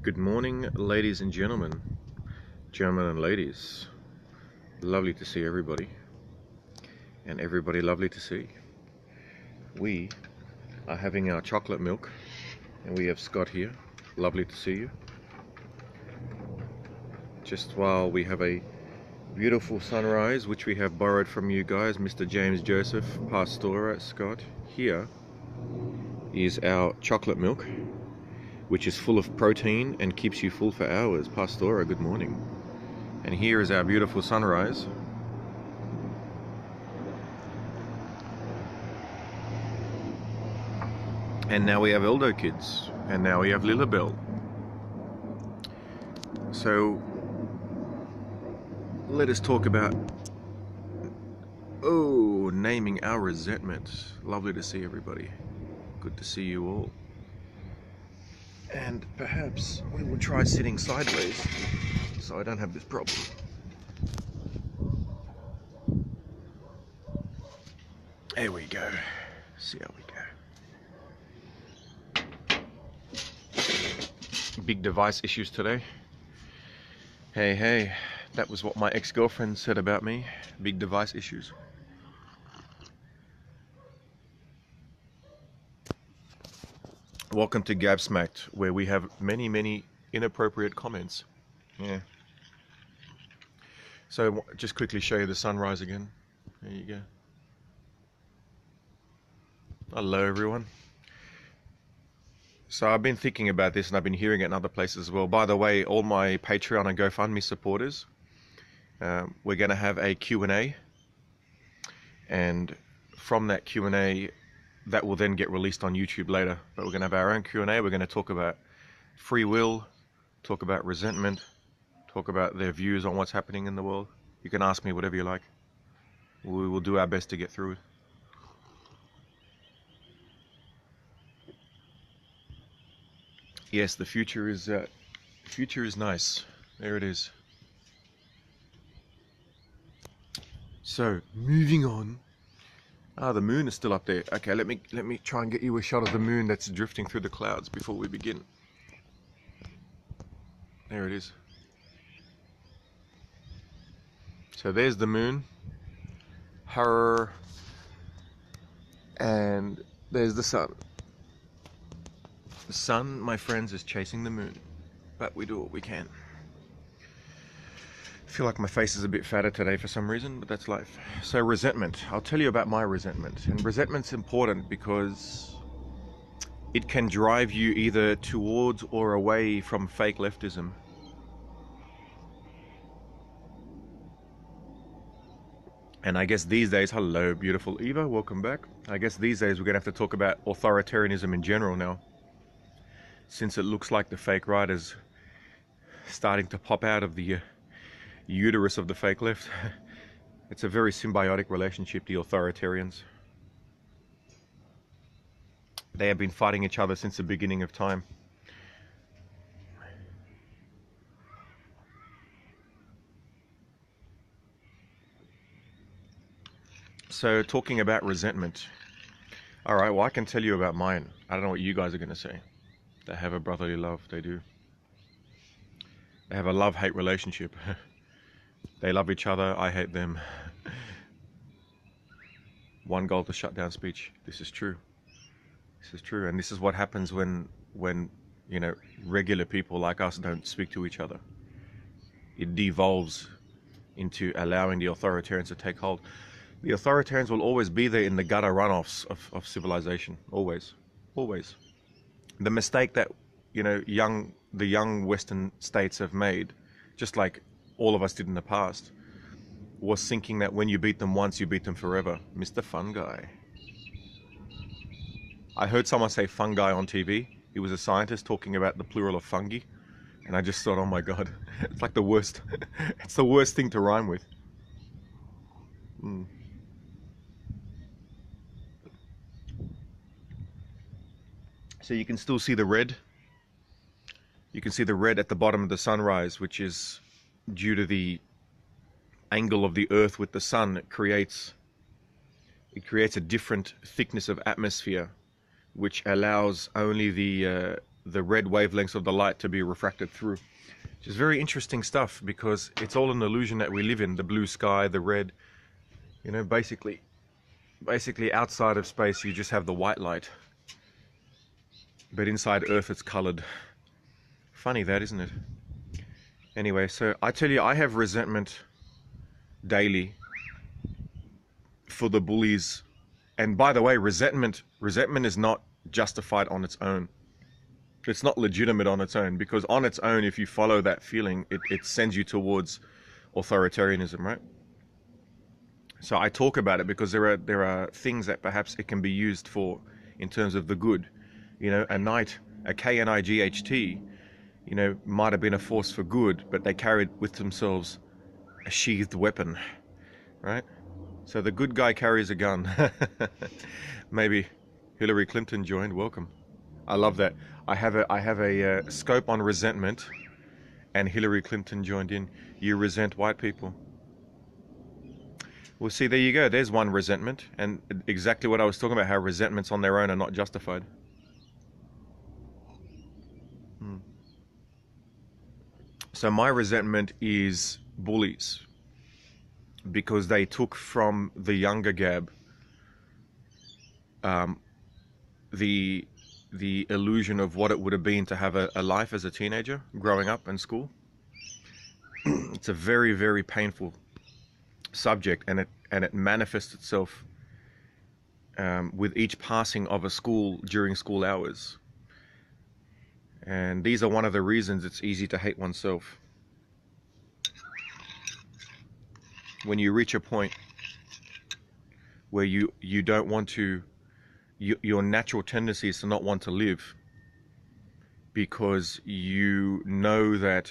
Good morning, ladies and gentlemen, gentlemen and ladies. Lovely to see everybody, and everybody lovely to see. We are having our chocolate milk, and we have Scott here. Lovely to see you. Just while we have a beautiful sunrise, which we have borrowed from you guys, Mr. James Joseph Pastora Scott. Here is our chocolate milk, which is full of protein and keeps you full for hours. Pastora, good morning. And here is our beautiful sunrise. And now we have Eldo Kids, and now we have Lilabelle. So let us talk about naming our resentment. Lovely to see everybody. Good to see you all. And perhaps we will try sitting sideways so I don't have this problem. There we go. See how we go. Big device issues today. Hey, that was what my ex-girlfriend said about me. Big device issues. Welcome to GAbSmacked, where we have many inappropriate comments. Yeah. So just quickly show you the sunrise again. There you go. Hello everyone. So I've been thinking about this, and I've been hearing it in other places as well. By the way, all my Patreon and GoFundMe supporters, we're going to have a Q&A, and from that Q&A, that will then get released on YouTube later. But we're going to have our own Q&A. We're going to talk about free will, talk about resentment, talk about their views on what's happening in the world. You can ask me whatever you like. We will do our best to get through it. Yes, the future is nice. There it is. So, moving on. The moon is still up there. Okay, let me try and get you a shot of the moon that's drifting through the clouds before we begin. There it is. So there's the moon. Her. And there's the sun. The sun, my friends, is chasing the moon. But we do what we can. I feel like my face is a bit fatter today for some reason, but that's life. So resentment. I'll tell you about my resentment. And resentment's important because it can drive you either towards or away from fake leftism. And I guess these days, hello beautiful Eva, welcome back. I guess these days we're going to have to talk about authoritarianism in general now. Since it looks like the fake right is starting to pop out of the uterus of the fake left. It's a very symbiotic relationship, the authoritarians. They have been fighting each other since the beginning of time. So talking about resentment. Alright, well I can tell you about mine. I don't know what you guys are going to say. They have a brotherly love, they do. They have a love-hate relationship. They love each other, I hate them. One goal to shut down speech. This is true. This is true, and this is what happens when you know, regular people like us don't speak to each other. It devolves into allowing the authoritarians to take hold. The authoritarians will always be there in the gutter runoffs of civilization. Always. Always. The mistake that, you know, the young Western states have made, just like all of us did in the past, was thinking that when you beat them once, you beat them forever. Mr. Fun Guy. I heard someone say fungi on TV. He was a scientist talking about the plural of fungi. And I just thought, oh my God, it's like the worst. It's the worst thing to rhyme with. So you can still see the red. You can see the red at the bottom of the sunrise, which is due to the angle of the Earth with the sun. It creates a different thickness of atmosphere, which allows only the the red wavelengths of the light to be refracted through. Which is very interesting stuff, because it's all an illusion that we live in. The blue sky, the red, you know, basically outside of space you just have the white light, but inside Earth it's colored. Funny that, isn't it? Anyway, so I tell you, I have resentment daily for the bullies. And by the way, resentment is not justified on its own. It's not legitimate on its own, because on its own, if you follow that feeling, it sends you towards authoritarianism, right? So I talk about it because there are things that perhaps it can be used for in terms of the good. You know, a knight, a KNIGHT, you know, might have been a force for good, but they carried with themselves a sheathed weapon, right? So the good guy carries a gun. Maybe Hillary Clinton joined. Welcome. I love that. I have a scope on resentment, and Hillary Clinton joined in. You resent white people. Well, see, there you go. There's one resentment, and exactly what I was talking about, how resentments on their own are not justified. So my resentment is bullies, because they took from the younger Gab the illusion of what it would have been to have a life as a teenager growing up in school. It's a very, very painful subject, and it manifests itself with each passing of a school during school hours. And these are one of the reasons it's easy to hate oneself. When you reach a point where you don't want to, your natural tendency is to not want to live, because you know that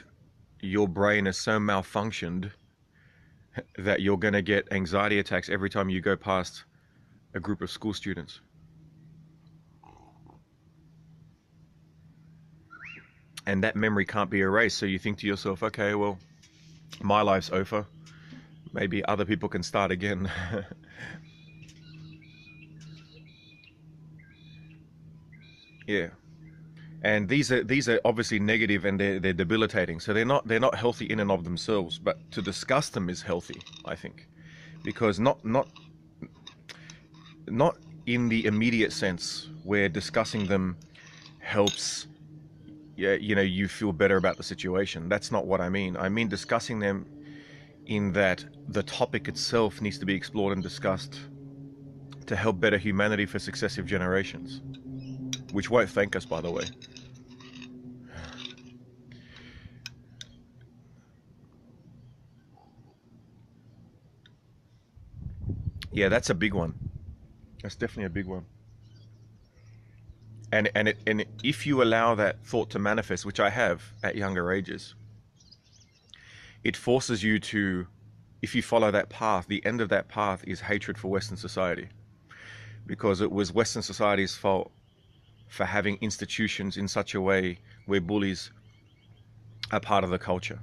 your brain is so malfunctioned that you're going to get anxiety attacks every time you go past a group of school students. And that memory can't be erased. So you think to yourself, okay, well, my life's over. Maybe other people can start again. Yeah. And these are obviously negative, and they're debilitating. So they're not healthy in and of themselves, but to discuss them is healthy, I think. Because not in the immediate sense where discussing them helps, you know, you feel better about the situation. That's not what I mean. I mean discussing them in that the topic itself needs to be explored and discussed to help better humanity for successive generations, which won't thank us, by the way. Yeah, that's a big one. That's definitely a big one. And if you allow that thought to manifest, which I have at younger ages, it forces you to, if you follow that path, the end of that path is hatred for Western society, because it was Western society's fault for having institutions in such a way where bullies are part of the culture.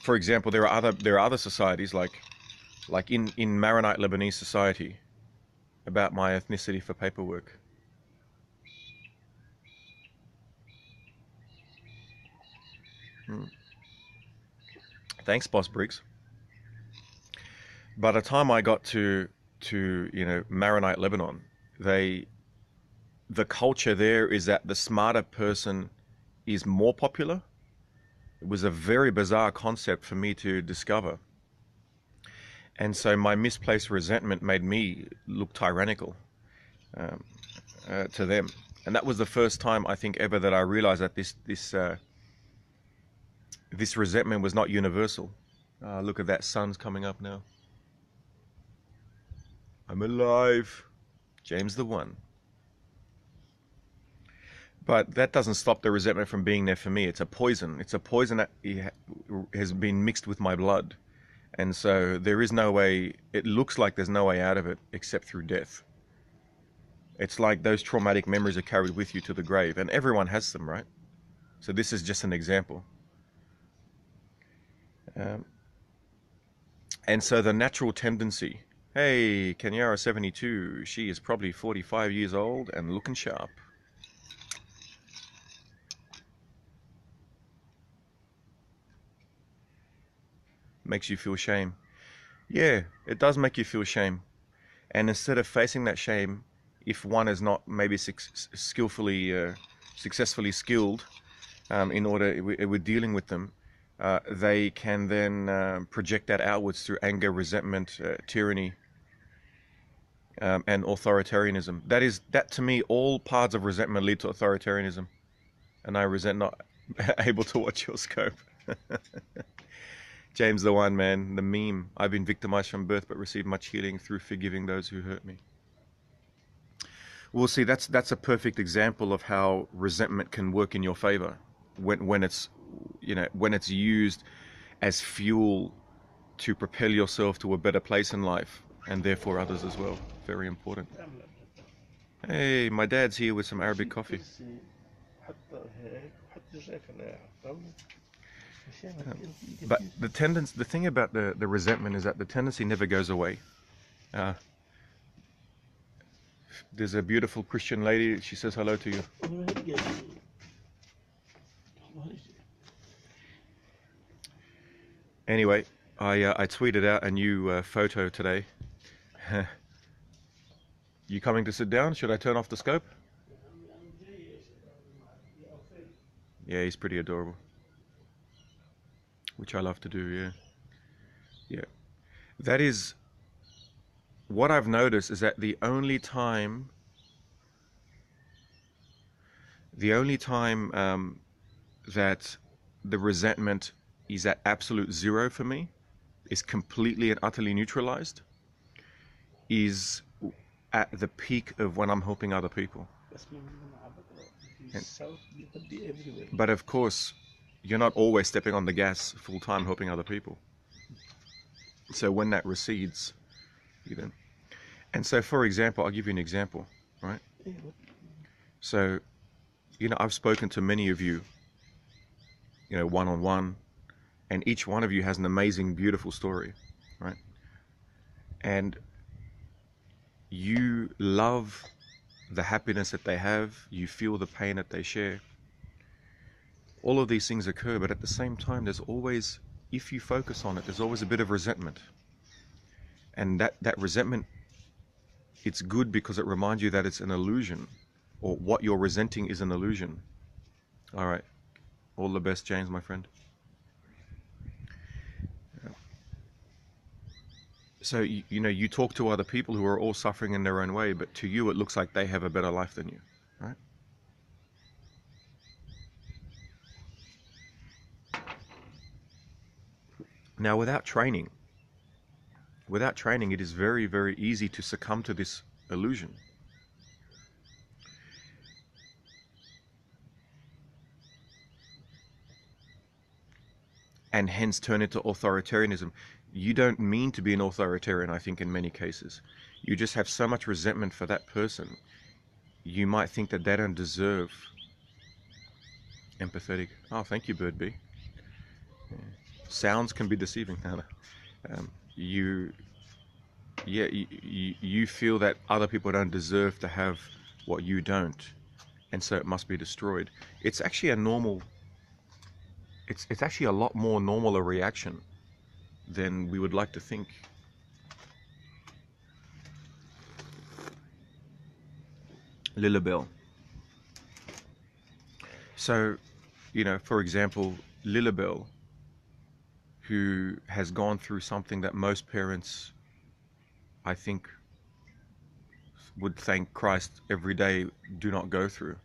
For example, there are other societies like in Maronite Lebanese society, about my ethnicity for paperwork. Thanks, Boss Briggs. By the time I got to you know, Maronite Lebanon, the culture there is that the smarter person is more popular. It was a very bizarre concept for me to discover. And so my misplaced resentment made me look tyrannical to them. And that was the first time, I think, ever that I realized that this resentment was not universal. Look at that, sun's coming up now. I'm alive. James the One. But that doesn't stop the resentment from being there for me. It's a poison. It's a poison that has been mixed with my blood. And so there is no way, it looks like there's no way out of it except through death. It's like those traumatic memories are carried with you to the grave, and everyone has them, right? So this is just an example. And so the natural tendency, hey, Kenyara 72, she is probably 45 years old and looking sharp. makes you feel shame. Yeah, it does make you feel shame. And instead of facing that shame, if one is not maybe successfully skilled in order with dealing with them, they can then project that outwards through anger, resentment, tyranny, and authoritarianism. That to me, all parts of resentment lead to authoritarianism. And I resent not able to watch your scope. James the One, man, the meme. I've been victimized from birth but received much healing through forgiving those who hurt me. Well, see, that's a perfect example of how resentment can work in your favor when it's used as fuel to propel yourself to a better place in life and therefore others as well. Very important. Hey, my dad's here with some Arabic coffee. But the thing about the resentment is that the tendency never goes away. There's a beautiful Christian lady. She says hello to you. Anyway, I tweeted out a new photo today. You coming to sit down? Should I turn off the scope? Yeah, he's pretty adorable. Which I love to do, yeah. Yeah. That is, what I've noticed is that the only time that the resentment is at absolute zero for me, is completely and utterly neutralized, is at the peak of when I'm helping other people. But of course, you're not always stepping on the gas full time helping other people. So when that recedes, you then. And so, for example, I'll give you an example, right? So, I've spoken to many of you, one-on-one, and each one of you has an amazing, beautiful story, right? And you love the happiness that they have, you feel the pain that they share. All of these things occur, but at the same time, there's always, if you focus on it, there's always a bit of resentment. And that resentment, it's good because it reminds you that it's an illusion, or what you're resenting is an illusion. All right. All the best, James, my friend. So, you talk to other people who are all suffering in their own way, but to you, it looks like they have a better life than you, right? Now, without training, it is very, very easy to succumb to this illusion. And hence turn into authoritarianism. You don't mean to be an authoritarian, I think, in many cases. You just have so much resentment for that person. You might think that they don't deserve empathetic. Oh, thank you, Bird B. Yeah. Sounds can be deceiving. You feel that other people don't deserve to have what you don't, and so it must be destroyed. It's actually a normal. It's actually a lot more normal a reaction than we would like to think. Lilibel. So, for example, Lilibel, who has gone through something that most parents, I think, would thank Christ every day do not go through.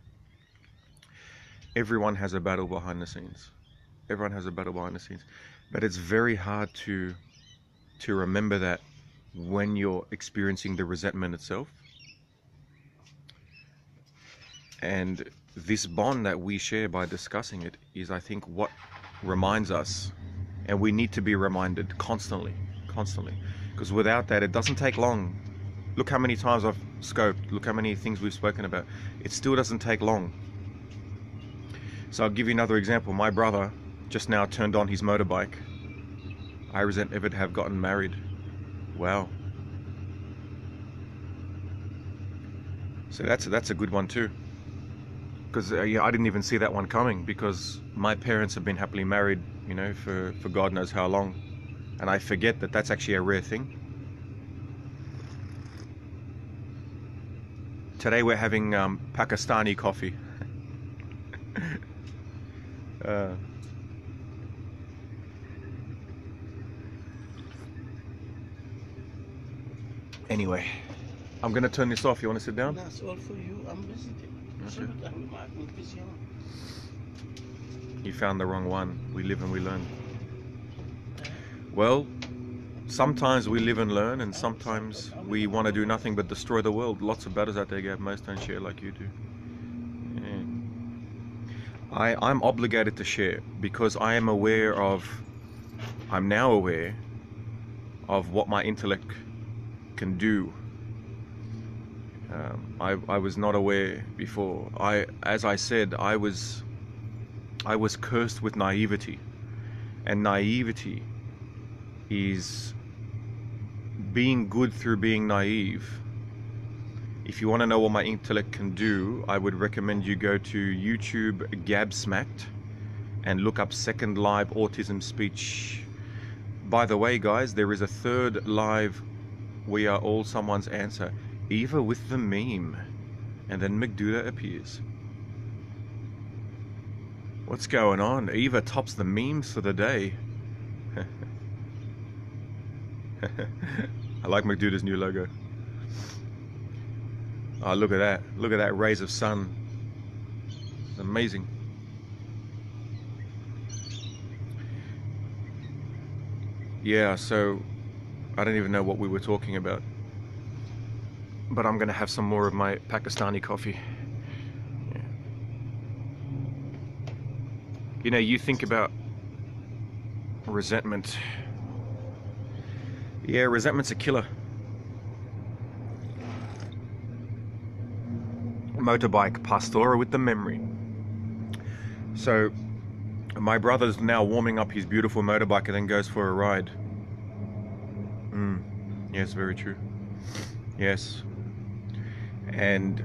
Everyone has a battle behind the scenes. Everyone has a battle behind the scenes. But it's very hard to remember that when you're experiencing the resentment itself. And this bond that we share by discussing it is, I think, what reminds us, and we need to be reminded constantly, because without that, it doesn't take long. Look how many times I've scoped, look how many things we've spoken about. It still doesn't take long. So I'll give you another example. My brother just now turned on his motorbike. I resent ever to have gotten married. Wow. So that's a good one too. Because I didn't even see that one coming, because my parents have been happily married, for God knows how long. and I forget that that's actually a rare thing. Today we're having Pakistani coffee. Anyway, I'm gonna turn this off. You want to sit down? That's all for you. I'm visiting. Okay. I'm busy. You found the wrong one. We live and we learn. Well, sometimes we live and learn, and sometimes we want to do nothing but destroy the world. Lots of batters out there, Gab. Most don't share like you do. Yeah. I'm obligated to share because I am aware of, I'm now aware of what my intellect can do. I was not aware before. As I said, I was cursed with naivety, and naivety is being good through being naive. If you want to know what my intellect can do, I would recommend you go to YouTube GAbSmacked and look up Second Live Autism Speech. By the way, guys, there is a third live We Are All Someone's Answer, Eva with the meme, and then McDouda appears. What's going on? Eva tops the memes for the day. I like McDouda's new logo. Oh, look at that. Look at that rays of sun. It's amazing. Yeah, so I don't even know what we were talking about. But I'm gonna have some more of my Pakistani coffee. Yeah. You know, you think about resentment. Yeah, resentment's a killer. Motorbike, Pastora with the memory. So, my brother's now warming up his beautiful motorbike and then goes for a ride. Yes, very true. Yes. And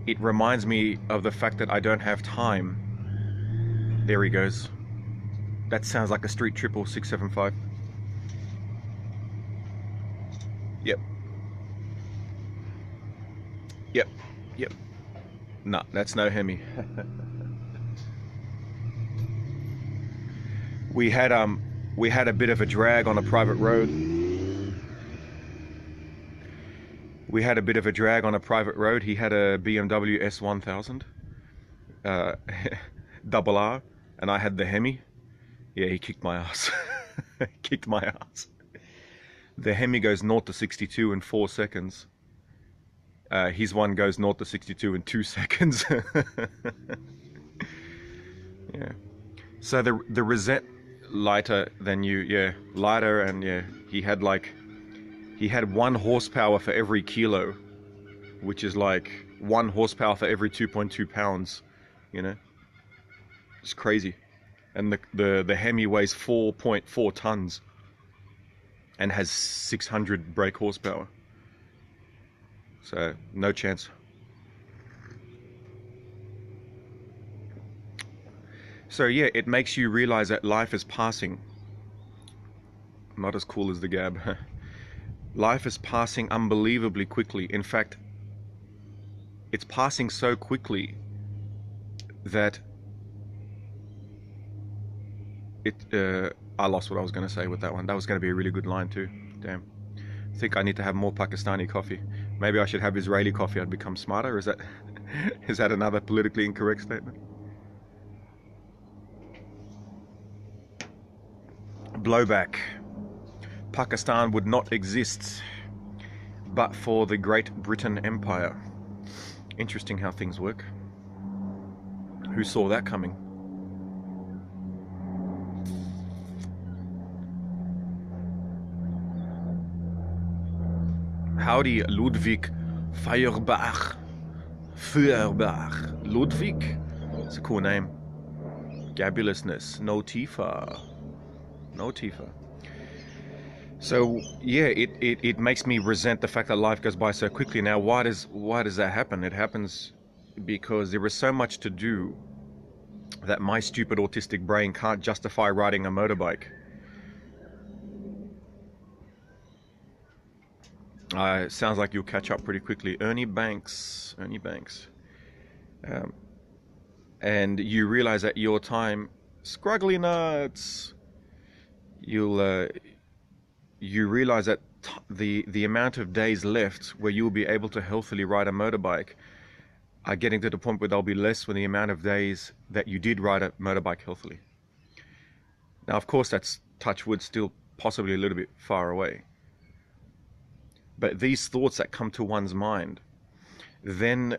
it reminds me of the fact that I don't have time. There he goes. That sounds like a street 675. Yep. Yep. Yep. No, that's no Hemi. We had a bit of a drag on a private road. He had a BMW S1000 double R, and I had the Hemi. Yeah, he kicked my ass. Kicked my ass. The Hemi goes 0 to 62 in 4 seconds. His one goes 0 to 62 in 2 seconds. Yeah. So the Rosette lighter than you, yeah, lighter, and yeah, he had 1 horsepower for every kilo, which is like 1 horsepower for every 2.2 pounds. You know, it's crazy. And the Hemi weighs 4.4 tons and has 600 brake horsepower. So no chance. So yeah, it makes you realize that life is passing. Not as cool as the Gab. Life is passing unbelievably quickly. In fact, it's passing so quickly that I lost what I was going to say with that one. That was going to be a really good line too. Damn. I think I need to have more Pakistani coffee. Maybe I should have Israeli coffee. I'd become smarter. Is that another politically incorrect statement? Blowback. Pakistan would not exist but for the Great Britain Empire. Interesting how things work. Who saw that coming? Howdy, Ludwig Feuerbach. Ludwig. It's a cool name. Gabulousness. No Tifa. No Tifa. So yeah, it makes me resent the fact that life goes by so quickly. Now, why does that happen? It happens because there is so much to do that my stupid autistic brain can't justify riding a motorbike. Sounds like you'll catch up pretty quickly. Ernie Banks, Ernie Banks. And you realize at your time, scruggly nuts, you'll you realize that the amount of days left where you'll be able to healthily ride a motorbike are getting to the point where they'll be less than the amount of days that you did ride a motorbike healthily. Now, of course, that's touch wood, still possibly a little bit far away. But these thoughts that come to one's mind then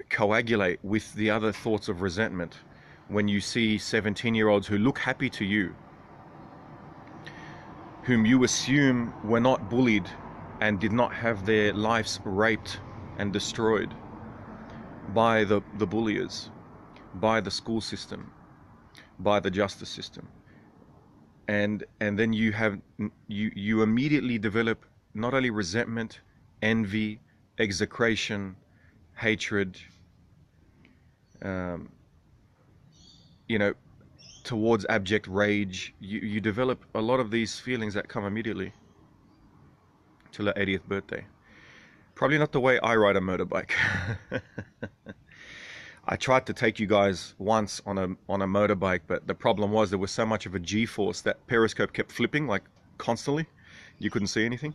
coagulate with the other thoughts of resentment when you see 17-year-olds who look happy to you, whom you assume were not bullied and did not have their lives raped and destroyed by the bulliers, by the school system, by the justice system. And then you immediately develop not only resentment, envy, execration, hatred, towards abject rage. You develop a lot of these feelings that come immediately till the 80th birthday. Probably not the way I ride a motorbike. I tried to take you guys once on a motorbike, but the problem was there was so much of a G-force that periscope kept flipping like constantly. You couldn't see anything.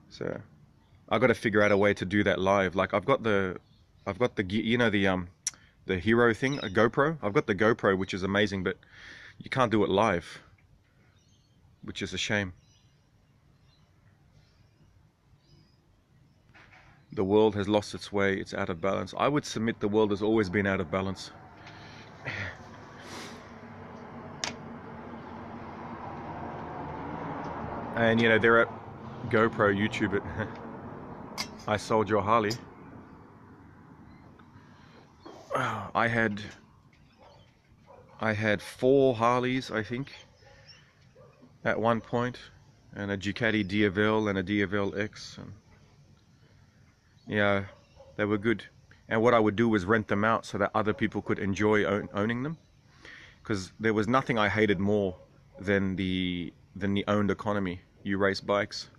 So I got to figure out a way to do that live. Like I've got the the Hero thing, a GoPro. I've got the GoPro, which is amazing, but you can't do it live, which is a shame. The world has lost its way. It's out of balance. I would submit the world has always been out of balance. And they're at GoPro, YouTube it. I sold your Harley. I had 4 Harleys, I think, at one point, and a Ducati Diavel and a Diavel X, and yeah, they were good. And what I would do was rent them out so that other people could enjoy owning them, because there was nothing I hated more than the owned economy. You race bikes.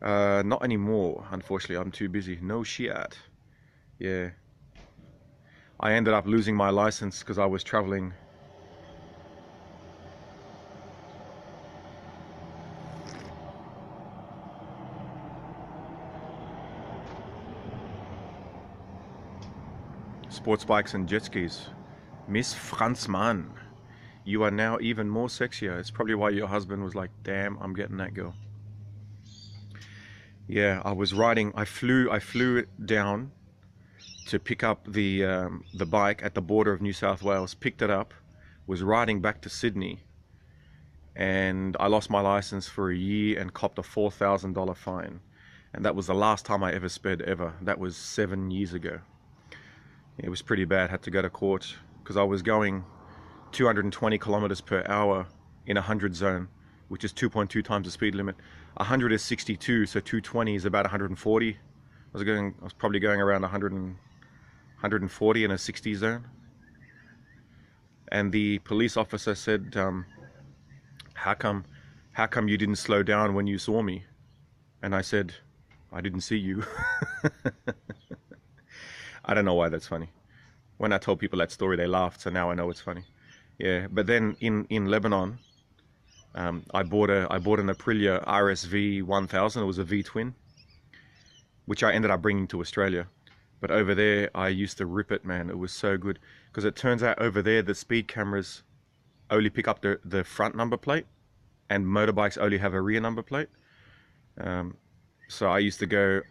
Not anymore, unfortunately. I'm too busy. No shit. Yeah. I ended up losing my license because I was traveling. Sports bikes and jet skis. Miss Franzmann, you are now even more sexier. It's probably why your husband was like, damn, I'm getting that girl. Yeah, I was riding, I flew down to pick up the bike at the border of New South Wales, picked it up, was riding back to Sydney, and I lost my license for a year and copped a $4,000 fine. And that was the last time I ever sped ever. That was 7 years ago. It was pretty bad. Had to go to court because I was going 220 kilometers per hour in 100 zone, which is 2.2 times the speed limit. 100 is 62, so 220 is about 140. I was probably going around 140 in a 60 zone. And the police officer said, how come you didn't slow down when you saw me? And I said, I didn't see you. I don't know why that's funny. When I told people that story, they laughed, so now I know it's funny. Yeah, but then in Lebanon, I bought an Aprilia RSV 1000. It was a V-twin, which I ended up bringing to Australia. But over there, I used to rip it, man. It was so good. Because it turns out over there, the speed cameras only pick up the front number plate, and motorbikes only have a rear number plate. So I used to go...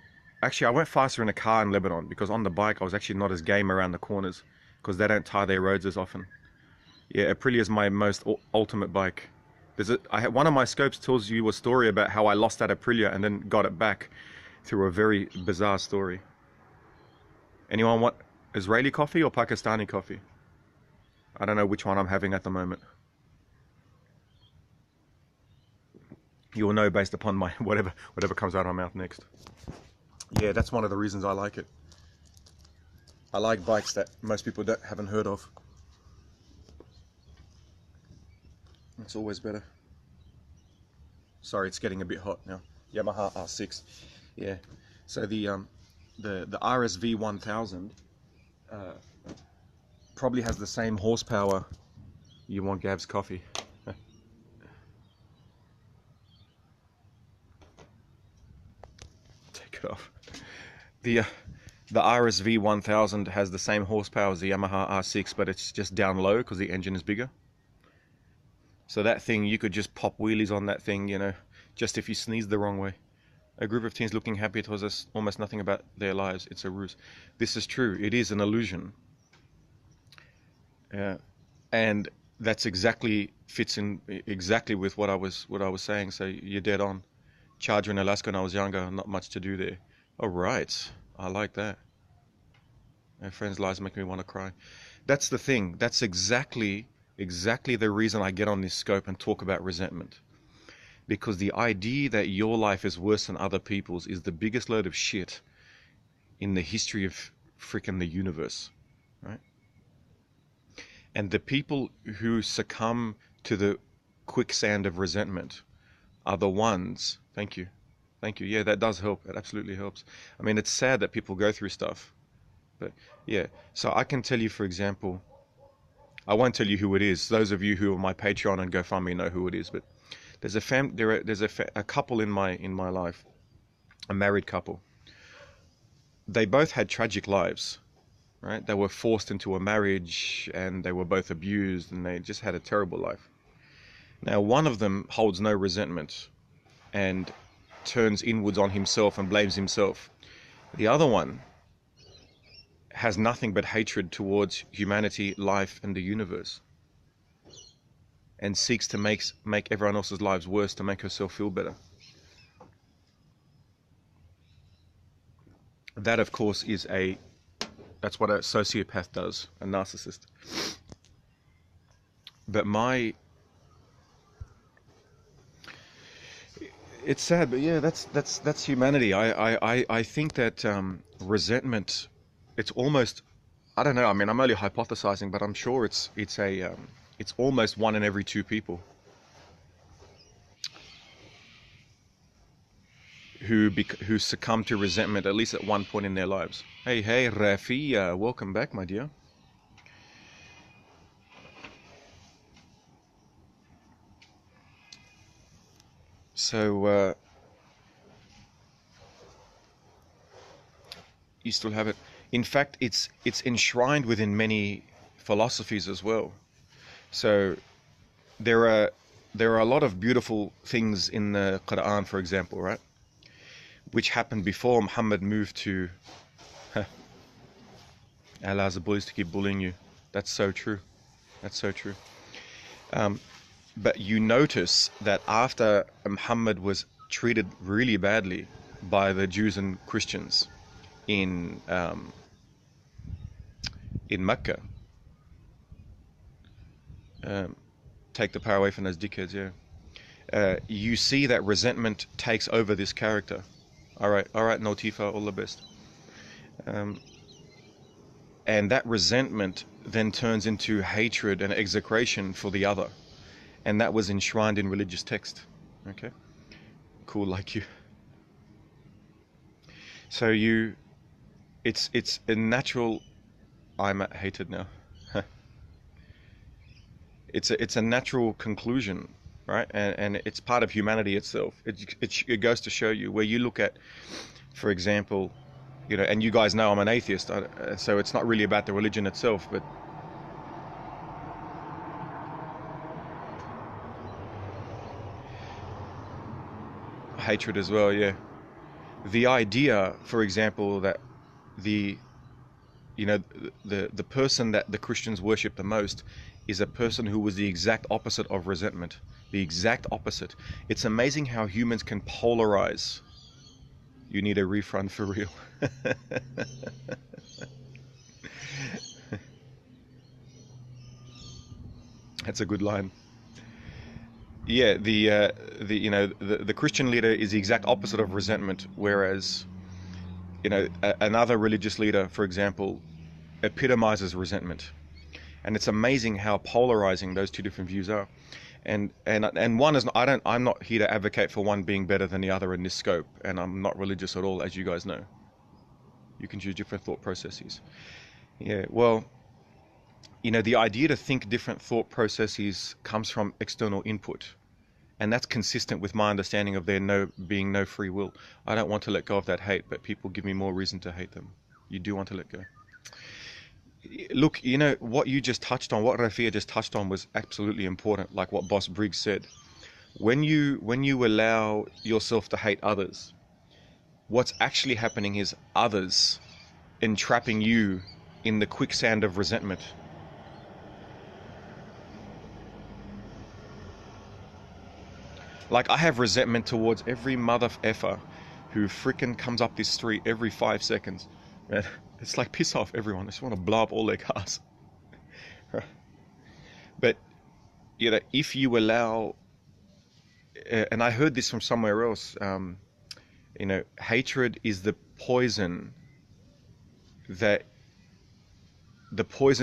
Actually, I went faster in a car in Lebanon, because on the bike, I was actually not as game around the corners, because they don't tar their roads as often. Yeah, Aprilia is my most ultimate bike. One of my scopes tells you a story about how I lost that Aprilia and then got it back through a very bizarre story. Anyone want Israeli coffee or Pakistani coffee? I don't know which one I'm having at the moment. You will know based upon my whatever comes out of my mouth next. Yeah, that's one of the reasons I like it. I like bikes that most people haven't heard of. It's always better. Sorry, it's getting a bit hot now. Yamaha R6. Yeah. So the RSV 1000 probably has the same horsepower. You want Gab's coffee? Take it off. The RSV 1000 has the same horsepower as the Yamaha R6, but it's just down low because the engine is bigger. So that thing, you could just pop wheelies on that thing, you know, just if you sneeze the wrong way. A group of teens looking happy tells us almost nothing about their lives. It's a ruse. This is true. It is an illusion. And that's exactly fits in exactly with what I was saying. So you're dead on. Charger in Alaska when I was younger, not much to do there. All right, I like that. My friends' lives make me want to cry. That's the thing. That's exactly the reason I get on this scope and talk about resentment. Because the idea that your life is worse than other people's is the biggest load of shit in the history of freaking the universe, right? And the people who succumb to the quicksand of resentment are the ones. Thank you. Yeah, that does help. It absolutely helps. I mean, it's sad that people go through stuff, but yeah. So I can tell you, for example, I won't tell you who it is. Those of you who are my Patreon and GoFundMe know who it is. But there's a couple in my life, a married couple. They both had tragic lives, right? They were forced into a marriage, and they were both abused, and they just had a terrible life. Now, one of them holds no resentment and turns inwards on himself and blames himself. The other one has nothing but hatred towards humanity, life, and the universe, and seeks to make everyone else's lives worse to make herself feel better. That, of course, that's what a sociopath does, a narcissist. But it's sad, but yeah, that's humanity. I think that resentment, it's almost, I don't know. I mean, I'm only hypothesizing, but I'm sure it's almost 1 in every 2 people who succumb to resentment at least at one point in their lives. Hey, Rafi, welcome back, my dear. So you still have it. In fact, it's enshrined within many philosophies as well. So there are a lot of beautiful things in the Quran, for example, right? Which happened before Muhammad moved to. Allows the bullies to keep bullying you. That's so true. That's so true. But you notice that after Muhammad was treated really badly by the Jews and Christians in Mecca, take the power away from those dickheads, yeah. You see that resentment takes over this character. All right, Notifa, all the best. And that resentment then turns into hatred and execration for the other. And that was enshrined in religious text. Okay? Cool, like you. So it's a natural. I'm hated now. It's a natural conclusion, right? And it's part of humanity itself. It goes to show you where you look at, for example, you know, and you guys know I'm an atheist, so it's not really about the religion itself, but hatred as well, yeah. The idea, for example, that the person that the Christians worship the most is a person who was the exact opposite of resentment. The exact opposite. It's amazing how humans can polarize. You need a refund for real. That's a good line. Yeah, the Christian leader is the exact opposite of resentment, whereas another religious leader, for example, epitomizes resentment. And it's amazing how polarizing those two different views are. And one is not, I'm not here to advocate for one being better than the other in this scope, and I'm not religious at all, as you guys know. You can choose different thought processes. Yeah, well, the idea to think different thought processes comes from external input, and that's consistent with my understanding of there being no free will. I don't want to let go of that hate, but people give me more reason to hate them. You do want to let go. Look, what you just touched on, what Rafia just touched on, was absolutely important. Like what Boss Briggs said, when you allow yourself to hate others, what's actually happening is others entrapping you in the quicksand of resentment. Like, I have resentment towards every mother effer who frickin' comes up this street every 5 seconds. Man, it's like, piss off, everyone. I just want to blow up all their cars. But, if you allow, and I heard this from somewhere else, hatred is the poison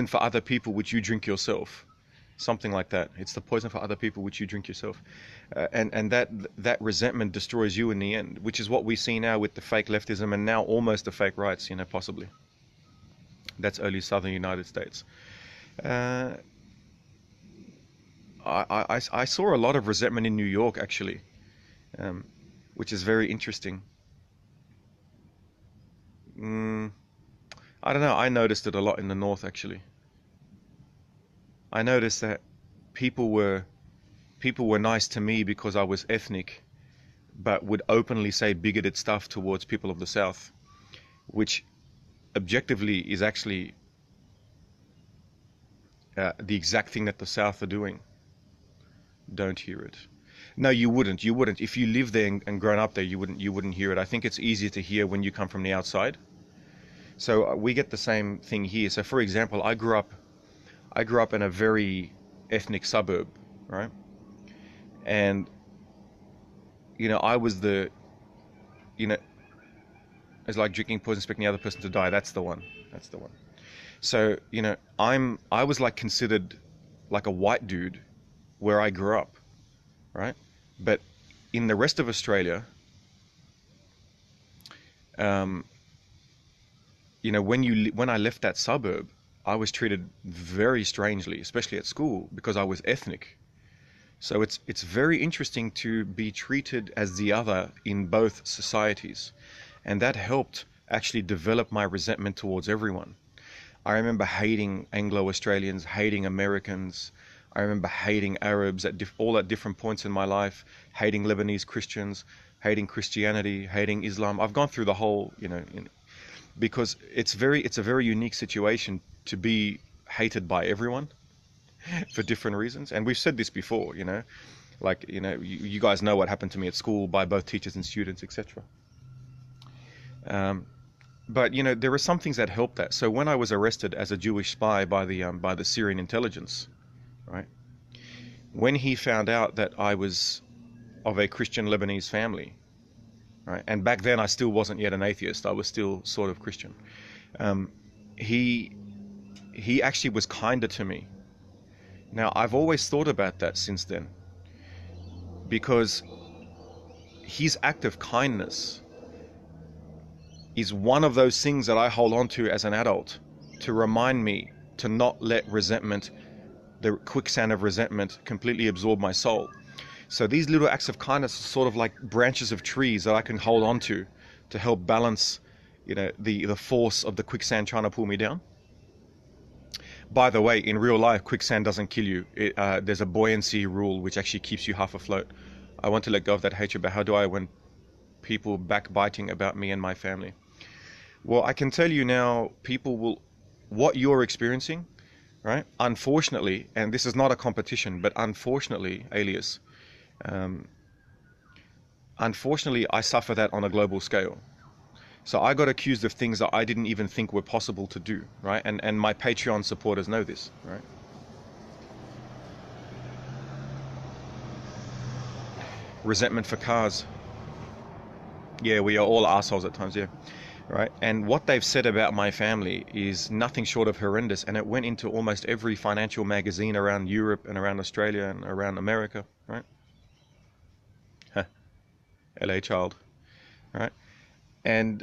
for other people which you drink yourself. Something like that. It's the poison for other people which you drink yourself. And that resentment destroys you in the end, which is what we see now with the fake leftism and now almost the fake rights, possibly. That's early southern United States. I saw a lot of resentment in New York, actually, which is very interesting. I don't know, I noticed it a lot in the north, actually. I noticed that people were nice to me because I was ethnic, but would openly say bigoted stuff towards people of the South, which objectively is actually the exact thing that the South are doing. Don't hear it. No, you wouldn't. If you live there and grown up there, you wouldn't hear it. I think it's easier to hear when you come from the outside. So we get the same thing here. So for example, I grew up in a very ethnic suburb, right? And I was it's like drinking poison, expecting the other person to die. That's the one. So I was like considered like a white dude where I grew up, right? But in the rest of Australia, when I left that suburb, I was treated very strangely, especially at school, because I was ethnic. So it's very interesting to be treated as the other in both societies. And that helped actually develop my resentment towards everyone. I remember hating Anglo-Australians, hating Americans. I remember hating Arabs all at different points in my life, hating Lebanese Christians, hating Christianity, hating Islam. I've gone through the whole, because it's a very unique situation to be hated by everyone for different reasons. And we've said this before, you guys know what happened to me at school by both teachers and students, etc. But there are some things that helped that. So when I was arrested as a Jewish spy by the Syrian intelligence, right? When he found out that I was of a Christian Lebanese family, right? And back then I still wasn't yet an atheist. I was still sort of Christian. He actually was kinder to me. Now, I've always thought about that since then, because his act of kindness is one of those things that I hold on to as an adult to remind me to not let resentment, the quicksand of resentment, completely absorb my soul. So these little acts of kindness are sort of like branches of trees that I can hold on to help balance, the force of the quicksand trying to pull me down. By the way, in real life, quicksand doesn't kill you. There's a buoyancy rule which actually keeps you half afloat. I want to let go of that hatred, but how do I when people backbiting about me and my family? Well, I can tell you now, what you're experiencing, right? Unfortunately, and this is not a competition, but unfortunately, Alias, unfortunately, I suffer that on a global scale. So I got accused of things that I didn't even think were possible to do, right? And my Patreon supporters know this, right? Resentment for cars. Yeah, we are all assholes at times, yeah. right? And what they've said about my family is nothing short of horrendous, and it went into almost every financial magazine around Europe and around Australia and around America, right? LA child, right? And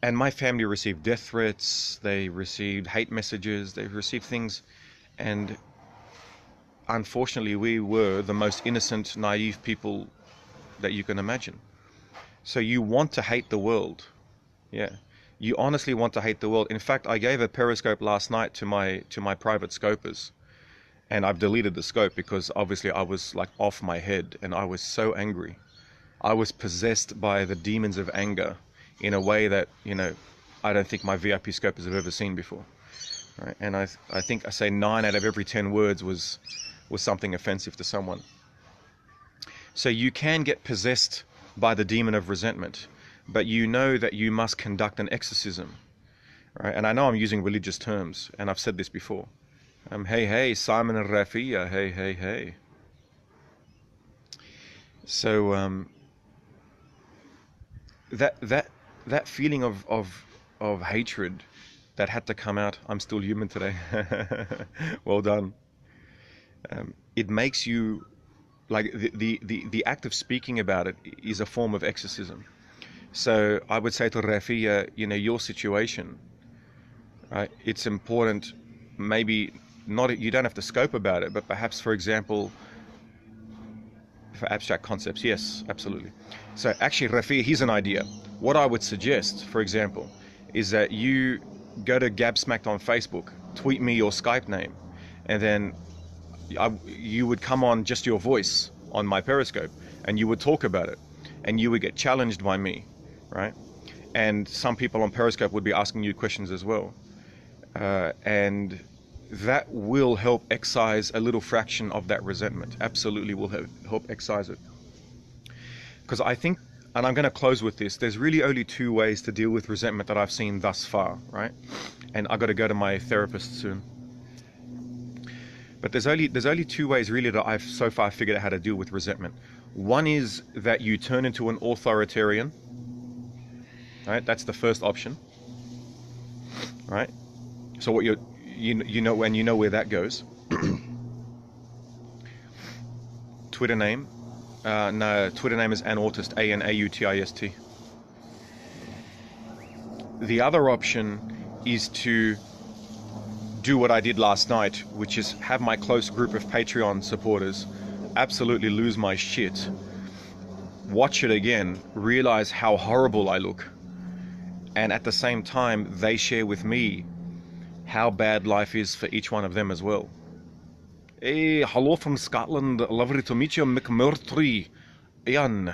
my family received death threats, they received hate messages, they received things, and unfortunately we were the most innocent, naive people that you can imagine. So you want to hate the world. Yeah. You honestly want to hate the world. In fact, I gave a periscope last night to my private scopers, and I've deleted the scope because obviously I was like off my head and I was so angry. I was possessed by the demons of anger in a way that, I don't think my VIP scopers have ever seen before. Right? And I think I say 9 out of every 10 words was something offensive to someone. So you can get possessed by the demon of resentment, but you know that you must conduct an exorcism, right? And I know I'm using religious terms, and I've said this before. Hey, Simon and Rafia, hey. So that feeling of hatred that had to come out. I'm still human today. Well done. It makes you, like, the act of speaking about it is a form of exorcism. So I would say to Rafia, your situation, right? It's important, maybe not, you don't have to scope about it, but perhaps, for example, for abstract concepts, yes, absolutely. So actually, Rafia, here's an idea. What I would suggest, for example, is that you go to GAbSmacked on Facebook, tweet me your Skype name, and then you would come on just your voice on my Periscope, and you would talk about it, and you would get challenged by me, right? And some people on Periscope would be asking you questions as well. And that will help excise a little fraction of that resentment. Absolutely will help excise it. Because I think, and I'm going to close with this, there's really only 2 ways to deal with resentment that I've seen thus far, right? And I've got to go to my therapist soon. But there's only 2 ways really that I've so far figured out how to deal with resentment. One is that you turn into an authoritarian, right? That's the first option, right? So what you know where that goes. Twitter name. No, Twitter name is Anautist, Anautist. The other option is to do what I did last night, which is have my close group of Patreon supporters absolutely lose my shit, watch it again, realize how horrible I look, and at the same time they share with me how bad life is for each one of them as well. Hey, hello from Scotland, lovely to meet you, McMurtry. Ian.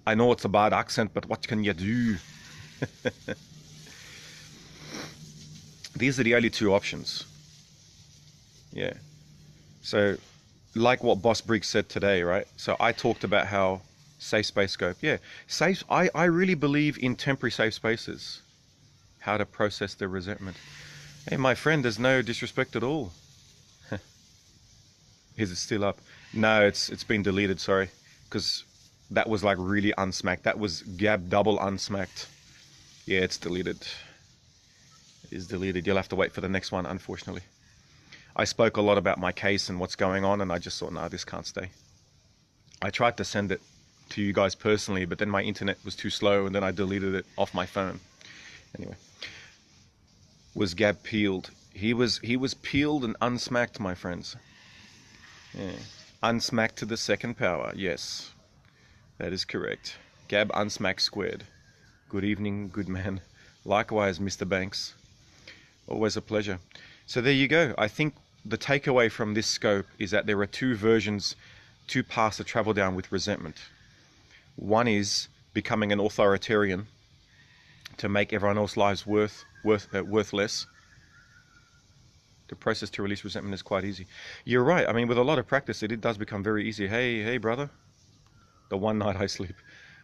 I know it's a bad accent, but what can you do? These are the only 2 options. Yeah. So, like what Boss Briggs said today, right? So I talked about how safe space scope. Yeah, I really believe in temporary safe spaces. How to process the resentment. Hey, my friend, there's no disrespect at all. Is it still up? No, it's been deleted, sorry. Because that was like really unsmacked. That was Gab double unsmacked. Yeah, it's deleted. It is deleted. You'll have to wait for the next one, unfortunately. I spoke a lot about my case and what's going on, and I just thought, no, this can't stay. I tried to send it to you guys personally, but then my internet was too slow, and then I deleted it off my phone. Anyway. Was Gab peeled? He was peeled and unsmacked, my friends. Yeah. Unsmacked to the second power, yes. That is correct. Gab unsmacked squared. Good evening, good man. Likewise, Mr. Banks. Always a pleasure. So there you go. I think the takeaway from this scope is that there are 2 versions, 2 paths to travel down with resentment. One is becoming an authoritarian to make everyone else's lives worthless. The process to release resentment is quite easy. You're right. I mean, with a lot of practice, it does become very easy. Hey, brother. The one night I sleep.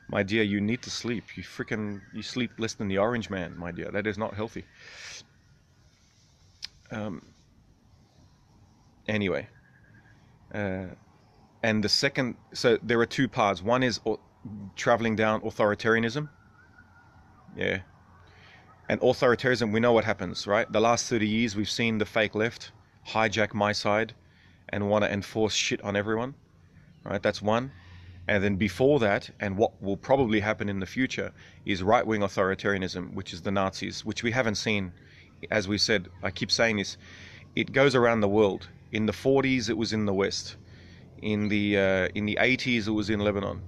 My dear, you need to sleep. You sleep less than the orange man, my dear. That is not healthy. Anyway. And the second, so there are 2 paths. One is traveling down authoritarianism, Yeah. And authoritarianism, we know what happens, right? The last 30 years, we've seen the fake left hijack my side and want to enforce shit on everyone, right? That's one. And then before that, and what will probably happen in the future, is right-wing authoritarianism, which is the Nazis, which we haven't seen. As we said, I keep saying this, it goes around the world. In the 40s, it was in the West. In the 80s, it was in Lebanon.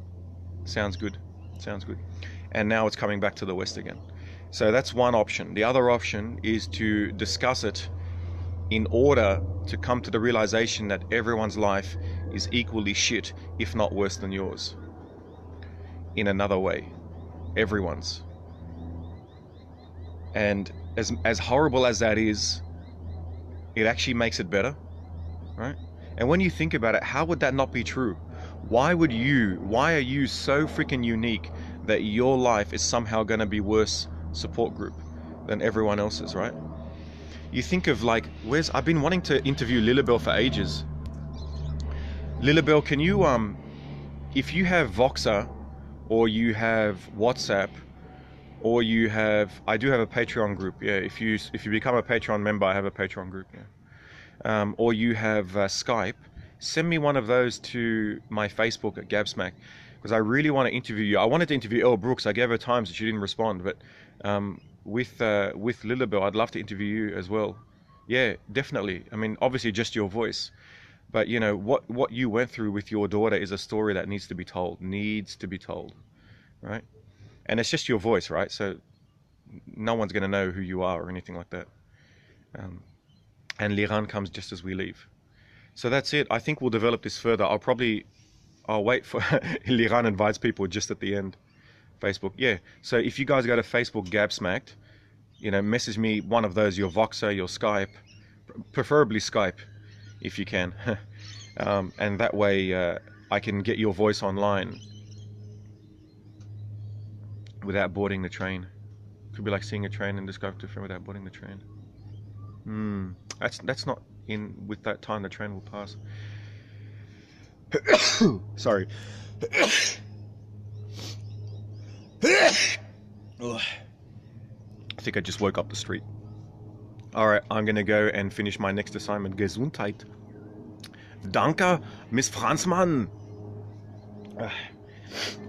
Sounds good. Sounds good. And now it's coming back to the West again. So that's one option. The other option is to discuss it in order to come to the realization that everyone's life is equally shit, if not worse than yours. In another way. Everyone's. And as horrible as that is, it actually makes it better, right? And when you think about it, how would that not be true? Why are you so freaking unique that your life is somehow going to be worse support group than everyone else's, right? You think of like, I've been wanting to interview Lilibel for ages. Lilibel, can you, if you have Voxer, or you have WhatsApp, or you have, I do have a Patreon group, yeah, if you become a Patreon member, I have a Patreon group, yeah. Or you have Skype, send me one of those to my Facebook at GAbSmacked, because I really want to interview you. I wanted to interview Elle Brooks. I gave her times and she didn't respond, but with Lilibel, I'd love to interview you as well. Yeah, definitely. I mean, obviously just your voice, but you know what you went through with your daughter is a story that needs to be told, right? And it's just your voice, right? So no one's going to know who you are or anything like that. And Liran comes just as we leave. So that's it. I think we'll develop this further. I'll wait for Liran invites people just at the end. Facebook, yeah. So if you guys go to Facebook GAbSmacked, you know, message me one of those, your Voxer, your Skype, preferably Skype, if you can. And that way I can get your voice online without boarding the train. Could be like seeing a train and just go to without boarding the train. That's not in with that time the train will pass. Sorry. I think I just woke up the street. Alright, I'm gonna go and finish my next assignment. Gesundheit. Danke, Miss Franzmann.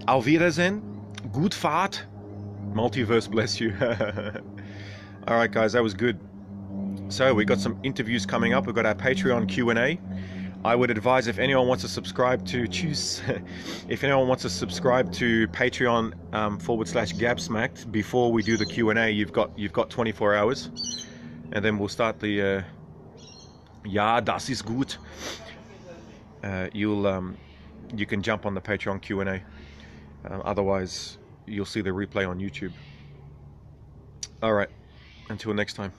Auf Wiedersehen. Gut Fahrt. Multiverse bless you. Alright guys, that was good. So we got some interviews coming up. We've got our Patreon Q&A. I would advise if anyone wants to subscribe to if anyone wants to subscribe to Patreon /GAbSmacked before we do the Q&A, you've got 24 hours, and then we'll start the Ja, das ist gut. You can jump on the Patreon Q&A. Otherwise, you'll see the replay on YouTube. All right, until next time.